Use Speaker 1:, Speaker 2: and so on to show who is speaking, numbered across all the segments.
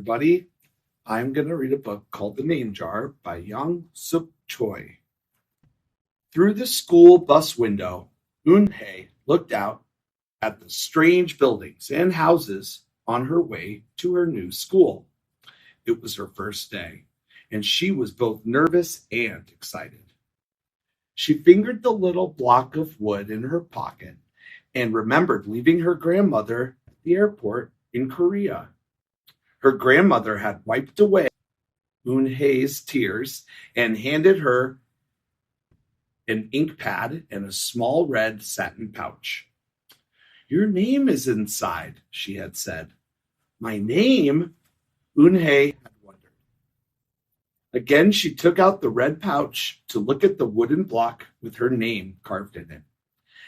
Speaker 1: everybody. I'm going to read a book called The Name Jar by Young Suk Choi. Through the school bus window, Eun-hye looked out at the strange buildings and houses on her way to her new school. It was her first day, and she was both nervous and excited. She fingered the little block of wood in her pocket and remembered leaving her grandmother at the airport in Korea. Her grandmother had wiped away Eun-hye's tears and handed her an ink pad and a small red satin pouch. "Your name is inside," she had said. "My name?" Eun-hye had wondered. Again, she took out the red pouch to look at the wooden block with her name carved in it.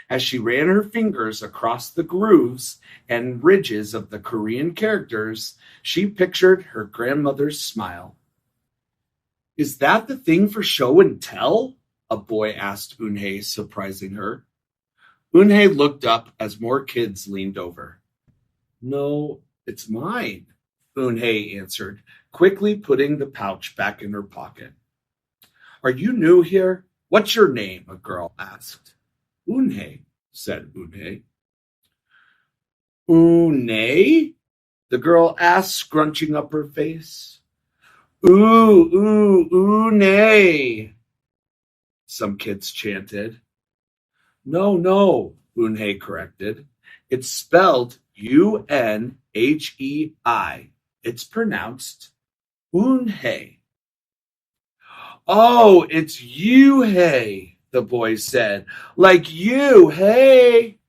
Speaker 1: As she ran her fingers across the grooves and ridges of the Korean characters, she pictured her grandmother's smile. "Is that the thing for show and tell?" a boy asked Eun-hye, surprising her. Eun-hye looked up as more kids leaned over. "No, it's mine," Eun-hye answered, quickly putting the pouch back in her pocket. "Are you new here? What's your name?" a girl asked. "Eun-hye," said Eun-hye. "Eun-hye?" the girl asked, scrunching up her face. Eun-hye," some kids chanted. No, Eun-hye corrected. "It's spelled U-N-H-E-I. It's pronounced Eun-hye." "Oh, it's you-hye," the boy said. "Like you, hey.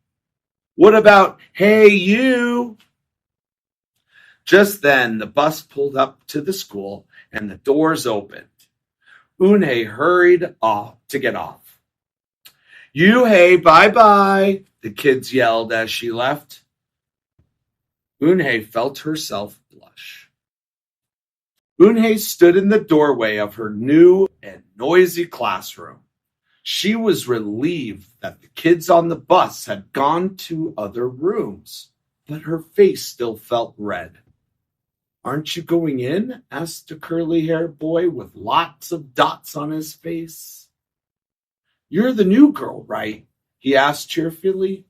Speaker 1: What about hey you?" Just then, the bus pulled up to the school and the doors opened. Eun-hye hurried off to get off. "You-hye, bye-bye," the kids yelled as she left. Eun-hye felt herself blush. Eun-hye stood in the doorway of her new and noisy classroom. She was relieved that the kids on the bus had gone to other rooms, but her face still felt red. "Aren't you going in?" asked a curly-haired boy with lots of dots on his face. "You're the new girl, right?" he asked cheerfully.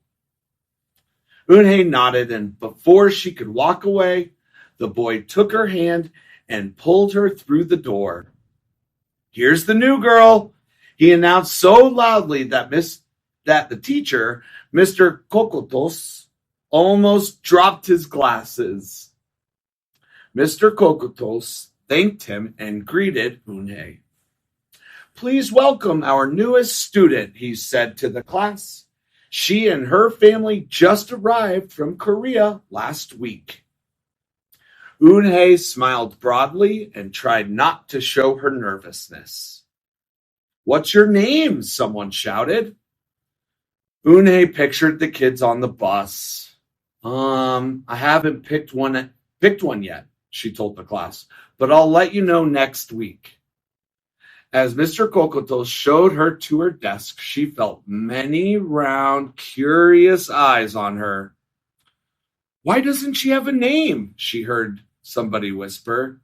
Speaker 1: Eun-hye nodded, and before she could walk away, the boy took her hand and pulled her through the door. "Here's the new girl," he announced so loudly that the teacher, Mr. Kokotos, almost dropped his glasses. Mr. Kokotos thanked him and greeted Eun-hye. "Please welcome our newest student," he said to the class. "She and her family just arrived from Korea last week." Eun-hye smiled broadly and tried not to show her nervousness. "What's your name?" someone shouted. Eun-hye pictured the kids on the bus. I haven't picked one yet," she told the class, "but I'll let you know next week." As Mr. Kokotos showed her to her desk, she felt many round, curious eyes on her. "Why doesn't she have a name?" she heard somebody whisper.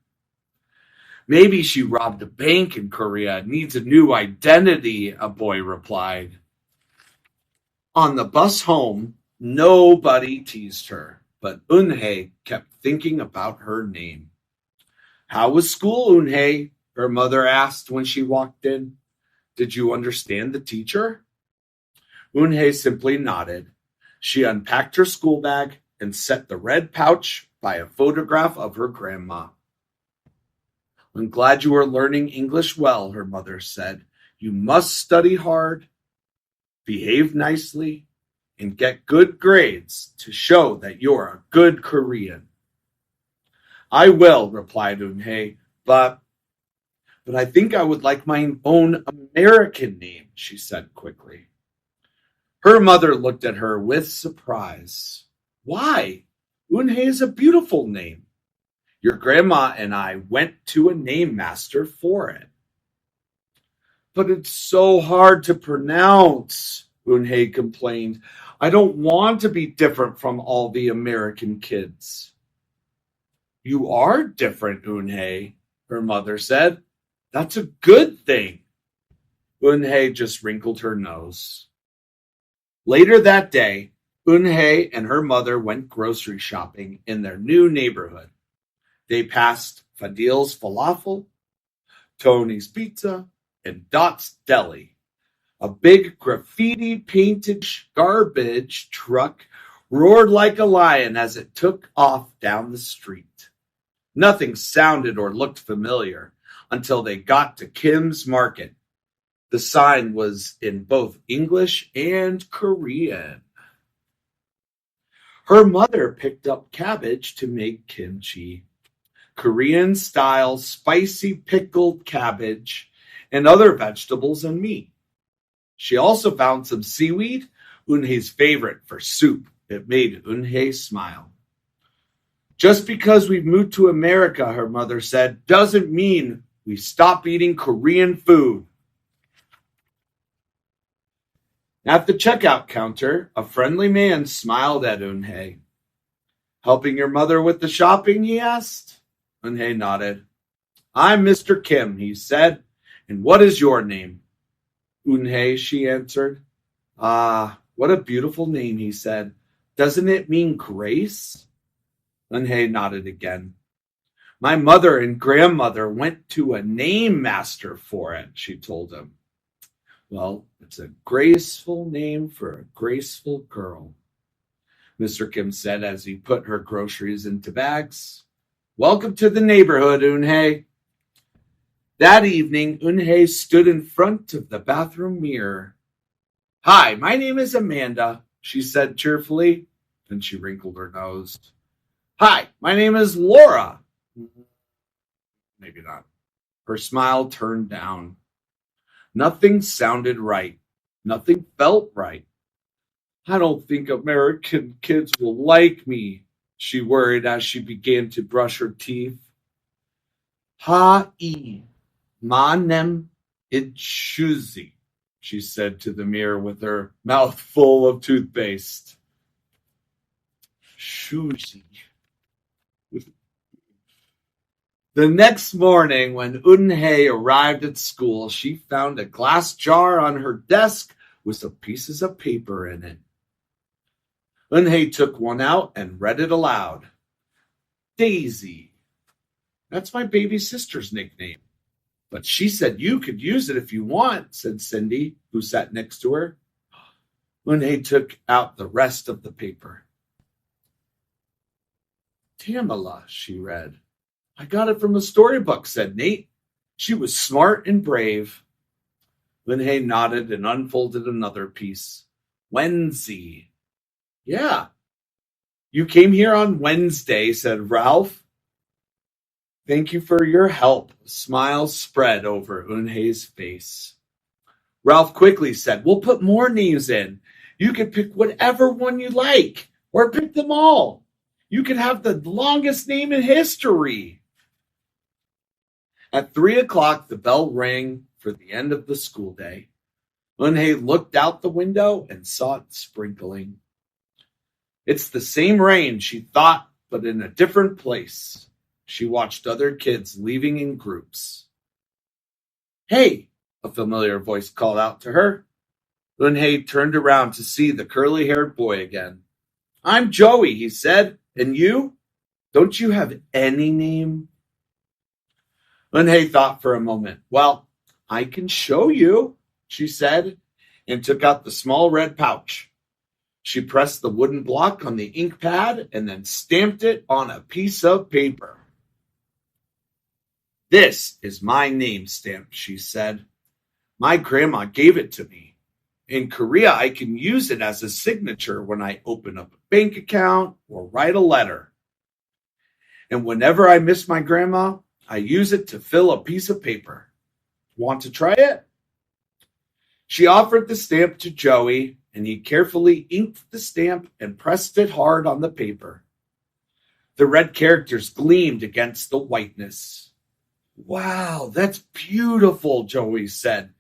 Speaker 1: "Maybe she robbed a bank in Korea and needs a new identity," a boy replied. On the bus home, nobody teased her, but Eun-hye kept thinking about her name. "How was school, Eun-hye?" her mother asked when she walked in. "Did you understand the teacher?" Eun-hye simply nodded. She unpacked her school bag and set the red pouch by a photograph of her grandma. "I'm glad you are learning English well," her mother said. "You must study hard, behave nicely, and get good grades to show that you're a good Korean." "I will," replied Eun-hye, but I think I would like my own American name," she said quickly. Her mother looked at her with surprise. "Why? Eun-hye is a beautiful name. Your grandma and I went to a name master for it." "But it's so hard to pronounce," Eun-hye complained. "I don't want to be different from all the American kids." You are different, Eunhye, her mother said. That's a good thing. Eunhye just wrinkled her nose. Later that day, Eunhye and her mother went grocery shopping in their new neighborhood. They passed Fadil's Falafel, Tony's Pizza, and Dot's Deli. A big graffiti-painted garbage truck roared like a lion as it took off down the street. Nothing sounded or looked familiar until they got to Kim's Market. The sign was in both English and Korean. Her mother picked up cabbage to make kimchi, Korean-style spicy pickled cabbage, and other vegetables and meat. She also found some seaweed, Eunhye's favorite for soup. It made Eunhye smile. Just because we've moved to America, her mother said, doesn't mean we stop eating Korean food. At the checkout counter, a friendly man smiled at Eunhye. Helping your mother with the shopping, he asked. Eunhye nodded. I'm Mr. Kim, he said. And what is your name? Eunhye, she answered. Ah, what a beautiful name, he said. Doesn't it mean grace? Eunhye nodded again. My mother and grandmother went to a name master for it, she told him. Well, it's a graceful name for a graceful girl, Mr. Kim said as he put her groceries into bags. Welcome to the neighborhood, Eunhye. That evening, Eunhye stood in front of the bathroom mirror. Hi, my name is Amanda, she said cheerfully. Then she wrinkled her nose. Hi, my name is Laura. Maybe not. Her smile turned down. Nothing sounded right. Nothing felt right. I don't think American kids will like me, she worried as she began to brush her teeth. Ha-e, ma-nem, it-shuzi, she said to the mirror with her mouth full of toothpaste. Shuzi. The next morning, when Eunhye arrived at school, she found a glass jar on her desk with some pieces of paper in it. Eunhye took one out and read it aloud. Daisy. That's my baby sister's nickname. But she said you could use it if you want, said Cindy, who sat next to her. Eunhye took out the rest of the paper. Tamala, she read. I got it from a storybook, said Nate. She was smart and brave. Eunhye nodded and unfolded another piece. Wednesday. Yeah. You came here on Wednesday, said Ralph. Thank you for your help. A smile spread over Eunhye's face. Ralph quickly said, we'll put more names in. You can pick whatever one you like, or pick them all. You can have the longest name in history. At 3:00, the bell rang for the end of the school day. Eunhye looked out the window and saw it sprinkling. It's the same rain, she thought, but in a different place. She watched other kids leaving in groups. Hey, a familiar voice called out to her. Eunhye turned around to see the curly-haired boy again. I'm Joey, he said. And you? Don't you have any name? Eunhye thought for a moment. Well, I can show you, she said, and took out the small red pouch. She pressed the wooden block on the ink pad and then stamped it on a piece of paper. This is my name stamp, she said. My grandma gave it to me. In Korea, I can use it as a signature when I open up a bank account or write a letter. And whenever I miss my grandma, I use it to fill a piece of paper. Want to try it? She offered the stamp to Joey, and he carefully inked the stamp and pressed it hard on the paper. The red characters gleamed against the whiteness. Wow, that's beautiful, Joey said.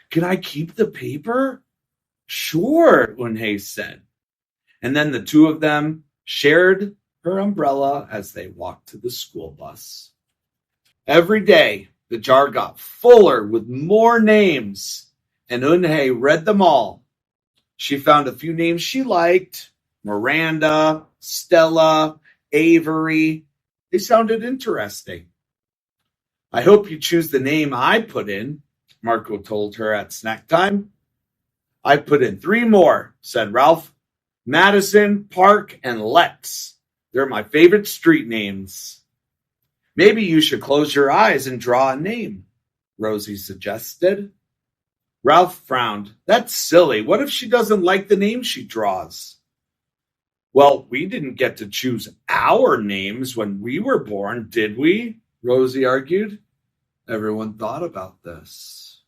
Speaker 1: Can I keep the paper? Sure, Eunhye said. And then the two of them shared her umbrella as they walked to the school bus. Every day, the jar got fuller with more names, and Eunhye read them all. She found a few names she liked: Miranda, Stella, Avery. They sounded interesting. I hope you choose the name I put in, Marco told her at snack time. I put in 3 more, said Ralph. Madison, Park, and Lex. They're my favorite street names. Maybe you should close your eyes and draw a name, Rosie suggested. Ralph frowned. That's silly. What if she doesn't like the name she draws? Well, we didn't get to choose our names when we were born, did we? Rosie argued. Everyone thought about this.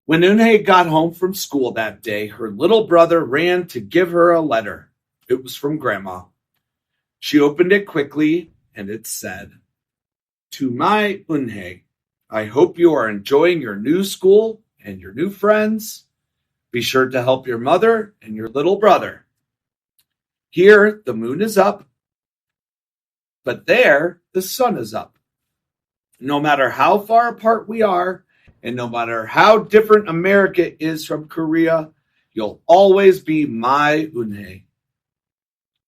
Speaker 1: When Eunhye got home from school that day, her little brother ran to give her a letter. It was from Grandma. She opened it quickly, and it said, To my Eunhye, I hope you are enjoying your new school and your new friends. Be sure to help your mother and your little brother. Here, the moon is up, but there, the sun is up. No matter how far apart we are, and no matter how different America is from Korea, you'll always be my Eunhye.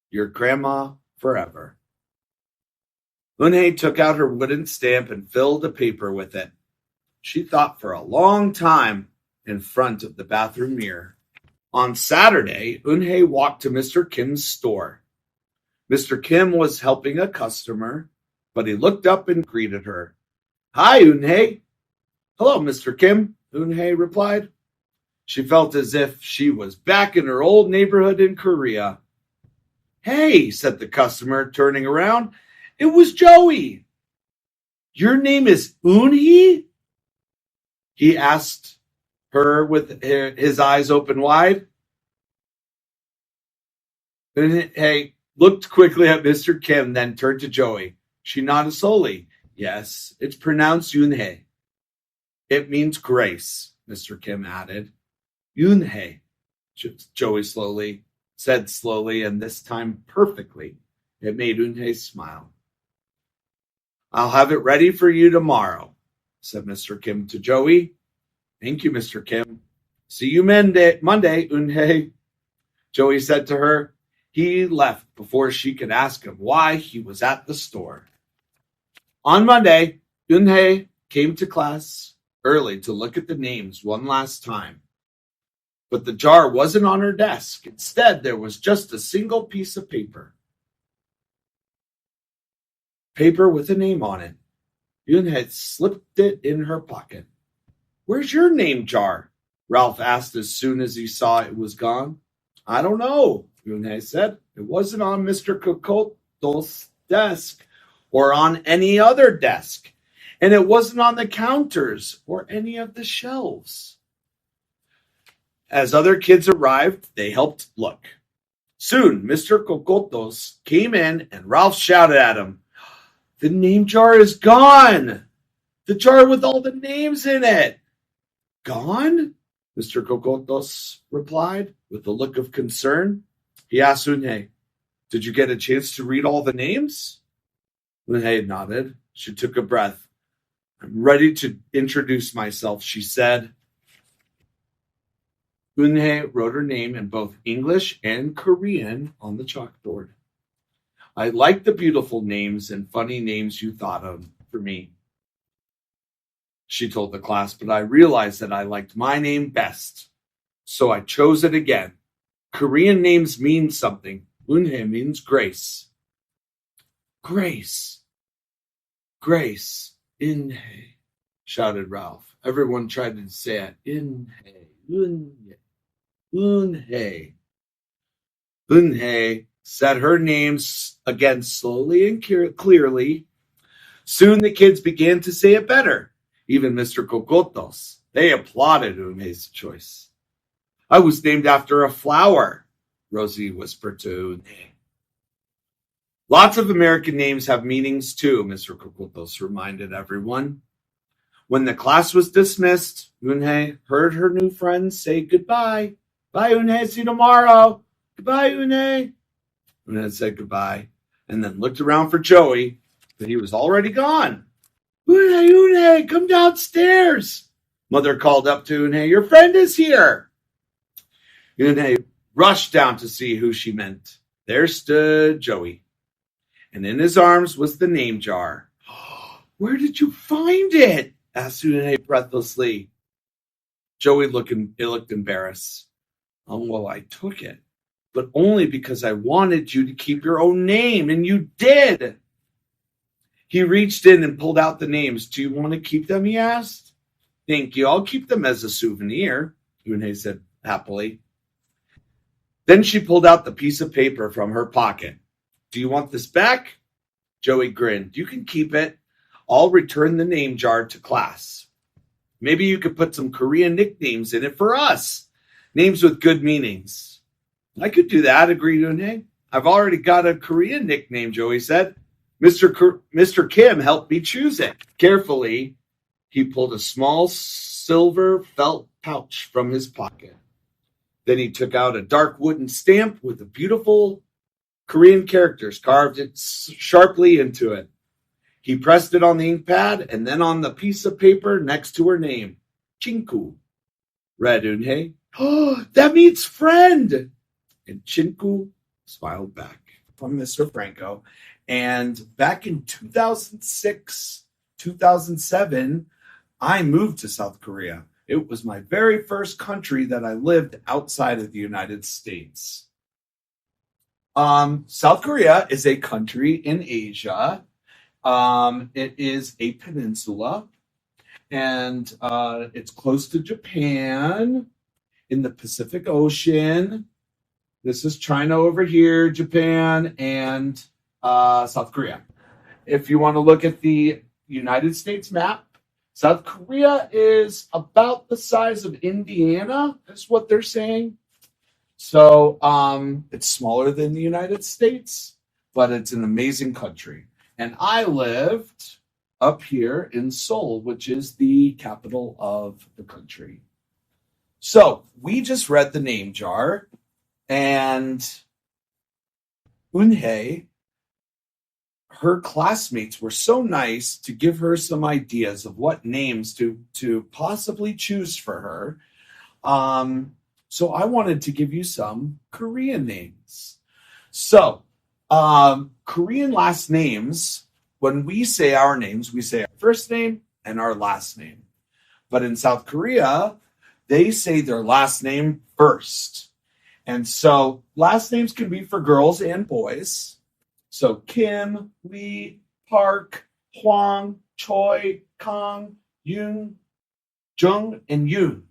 Speaker 1: Your grandma forever. Eunhye took out her wooden stamp and filled a paper with it. She thought for a long time in front of the bathroom mirror. On Saturday, Eunhye walked to Mr. Kim's store. Mr. Kim was helping a customer, but he looked up and greeted her. Hi, Eunhye. Hello, Mr. Kim, Eunhye replied. She felt as if she was back in her old neighborhood in Korea. Hey, said the customer, turning around. It was Joey. Your name is Eunhye? He asked her with his eyes open wide. Eunhye looked quickly at Mr. Kim, then turned to Joey. She nodded slowly. Yes, it's pronounced Eunhye. It means grace, Mr. Kim added. Eunhye, Joey said slowly, and this time perfectly. It made Eunhye smile. I'll have it ready for you tomorrow, said Mr. Kim to Joey. Thank you, Mr. Kim. See you Monday, Eunhye, Joey said to her. He left before she could ask him why he was at the store. On Monday, Eunhye came to class early to look at the names one last time. But the jar wasn't on her desk. Instead, there was just a single piece of paper. Paper with a name on it. Eunhye slipped it in her pocket. Where's your name jar? Ralph asked as soon as he saw it was gone. I don't know, Eunhye said. It wasn't on Mr. Kokoto's desk or on any other desk. And it wasn't on the counters or any of the shelves. As other kids arrived, they helped look. Soon, Mr. Kokotos came in and Ralph shouted at him, The name jar is gone! The jar with all the names in it! Gone? Mr. Kokotos replied with a look of concern. He asked Eunhye, Did you get a chance to read all the names? Eunhye nodded. She took a breath. I'm ready to introduce myself, she said. Eunhye wrote her name in both English and Korean on the chalkboard. I like the beautiful names and funny names you thought of for me, she told the class, but I realized that I liked my name best. So I chose it again. Korean names mean something. Eunhye means grace. Grace. Grace. Eunhye, shouted Ralph. Everyone tried to say it. Eunhye. Eunhye. Eunhye. Eunhye said her names again slowly and clearly. Soon the kids began to say it better. Even Mr. Kokotos. They applauded Eunhye's choice. I was named after a flower, Rosie whispered to Eunhye. Lots of American names have meanings too, Mr. Kokotos reminded everyone. When the class was dismissed, Eunhye heard her new friends say goodbye. Bye, Eunhye. See you tomorrow. Goodbye, Une. Une said goodbye and then looked around for Joey, but he was already gone. Une, come downstairs. Mother called up to Une, your friend is here. Une rushed down to see who she meant. There stood Joey, and in his arms was the name jar. Where did you find it? Asked Une breathlessly. Joey looked embarrassed. Well, I took it, but only because I wanted you to keep your own name, and you did. He reached in and pulled out the names. Do you want to keep them? He asked. Thank you. I'll keep them as a souvenir, Une said happily. Then she pulled out the piece of paper from her pocket. Do you want this back? Joey grinned. You can keep it. I'll return the name jar to class. Maybe you could put some Korean nicknames in it for us. Names with good meanings. I could do that, agreed Une. I've already got a Korean nickname, Joey said. Mr. Kim helped me choose it. Carefully, he pulled a small silver felt pouch from his pocket. Then he took out a dark wooden stamp with the beautiful Korean characters carved sharply into it. He pressed it on the ink pad and then on the piece of paper next to her name. Chinku, read Une. Oh, that means friend. And Chinku smiled back from Mr. Franco. And back in 2006, 2007, I moved to South Korea. It was my very first country that I lived outside of the United States. South Korea is a country in Asia. It is a peninsula, and it's close to Japan in the Pacific Ocean. This is China over here, Japan, and South Korea. If you want to look at the United States map, South Korea is about the size of Indiana, is what they're saying. So it's smaller than the United States, but it's an amazing country. And I lived up here in Seoul, which is the capital of the country. So we just read the name jar, and Eunhae, her classmates were so nice to give her some ideas of what names to possibly choose for her. So I wanted to give you some Korean names. So Korean last names, when we say our names, we say our first name and our last name. But in South Korea, they say their last name first. And so last names can be for girls and boys. So Kim, Lee, Park, Hwang, Choi, Kang, Yoon, Jung, and Yoon.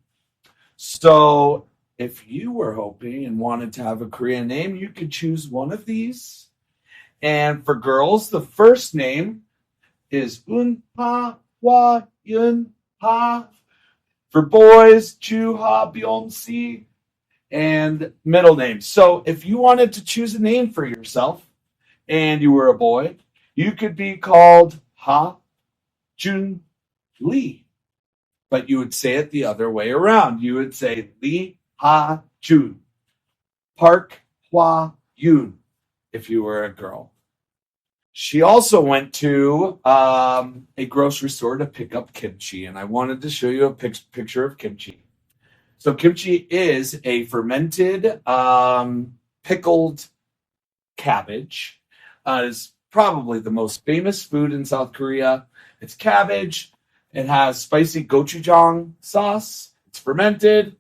Speaker 1: So if you were hoping and wanted to have a Korean name, you could choose one of these. And for girls, the first name is Eun-ha, Hwa, Yun-ha. For boys, Chu-ha, Byung-si, and middle names. So if you wanted to choose a name for yourself and you were a boy, you could be called Ha Jun Lee. But you would say it the other way around. You would say Lee Ha Jun. Park Hwa Yoon if you were a girl. She also went to a grocery store to pick up kimchi, and I wanted to show you a picture of kimchi. So kimchi is a fermented, pickled cabbage. It's probably the most famous food in South Korea. It's cabbage. It has spicy gochujang sauce. It's fermented.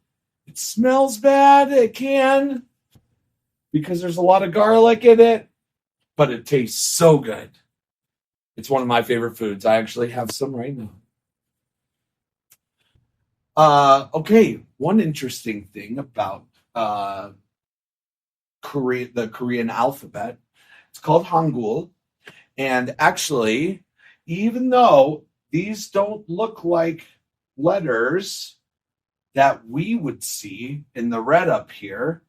Speaker 1: It smells bad. It can, because there's a lot of garlic in it, but it tastes so good. It's one of my favorite foods. I actually have some right now. Okay, one interesting thing about the Korean alphabet, it's called Hangul. And actually, even though these don't look like letters that we would see in the red up here,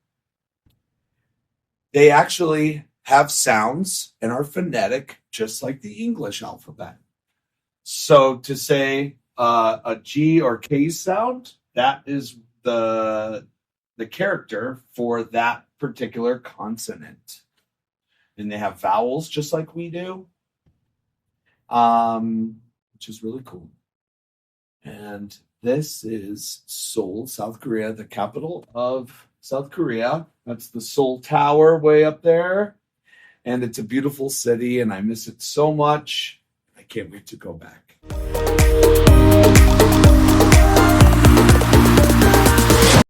Speaker 1: they actually have sounds and are phonetic, just like the English alphabet. So to say a G or K sound, that is the character for that particular consonant. And they have vowels just like we do, which is really cool. And this is Seoul, South Korea, the capital of South Korea. That's the Seoul Tower way up there. And it's a beautiful city, and I miss it so much. I can't wait to go back.